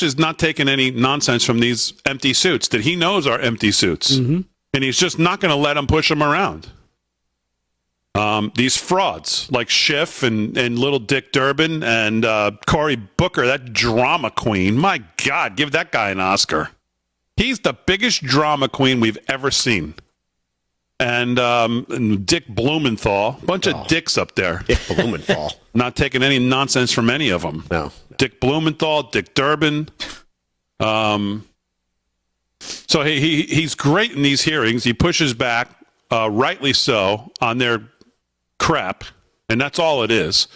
Kash is not taking any nonsense from these empty suits that he knows are empty suits. Mm-hmm. And he's just not going to let them push them around. These frauds like Schiff and little Dick Durbin and Cory Booker, that drama queen. My God, give that guy an Oscar. He's the biggest drama queen we've ever seen. And Dick Blumenthal, bunch of dicks up there. Dick Blumenthal. Not taking any nonsense from any of them. No. Dick Blumenthal, Dick Durbin. So he's great in these hearings. He pushes back, rightly so, on their crap, and that's all it is.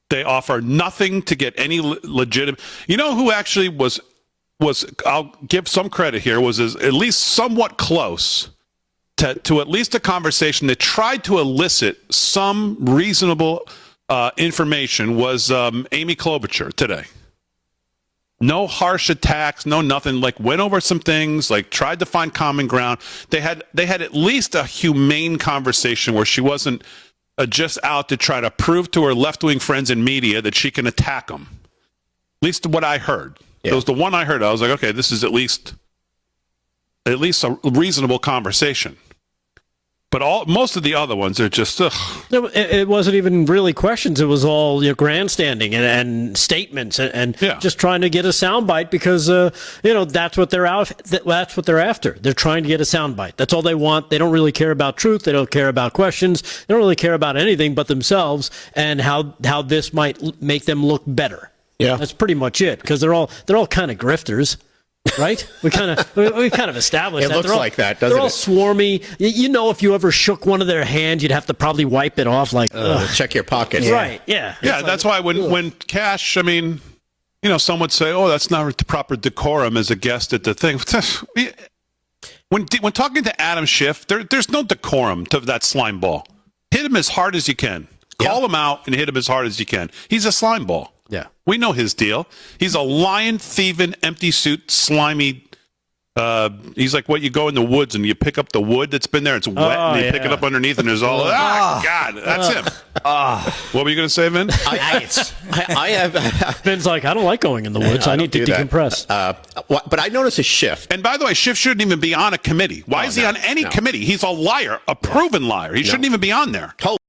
They offer nothing to get any legitimate. You know who actually was I'll give some credit here, was at least somewhat close to at least a conversation that tried to elicit some reasonable information, was Amy Klobuchar today. No harsh attacks, no nothing. Like, went over some things, like tried to find common ground. They had at least a humane conversation where she wasn't just out to try to prove to her left-wing friends in media that she can attack them. At least what I heard. Yeah. It was the one I heard. I was like, okay, this is at least a reasonable conversation. But most of the other ones are just, ugh. It wasn't even really questions. It was all grandstanding and statements and just trying to get a soundbite because that's what they're out. That's what they're after. They're trying to get a soundbite. That's all they want. They don't really care about truth. They don't care about questions. They don't really care about anything but themselves and how this might make them look better. Yeah, that's pretty much it. Because they're all kind of grifters. Right? We kind of established it that. Looks like that, doesn't it? They're all swarmy. If you ever shook one of their hands, you'd have to probably wipe it off. Check your pockets. Right? Yeah. Yeah. That's why when Kash, some would say, "Oh, that's not the proper decorum as a guest at the thing." When talking to Adam Schiff, there's no decorum to that slime ball. Hit him as hard as you can. Call him out and hit him as hard as you can. He's a slime ball. Yeah. We know his deal. He's a lion, thieving, empty suit, slimy. He's like what you go in the woods and you pick up the wood that's been there. It's wet and you pick it up underneath and there's all, God, that's him. What were you going to say, Vin? I have. Vin's like, I don't like going in the woods. I need to decompress. But I notice a shift. And by the way, Schiff shouldn't even be on a committee. Why is he on any committee? He's a liar, a proven liar. He shouldn't even be on there.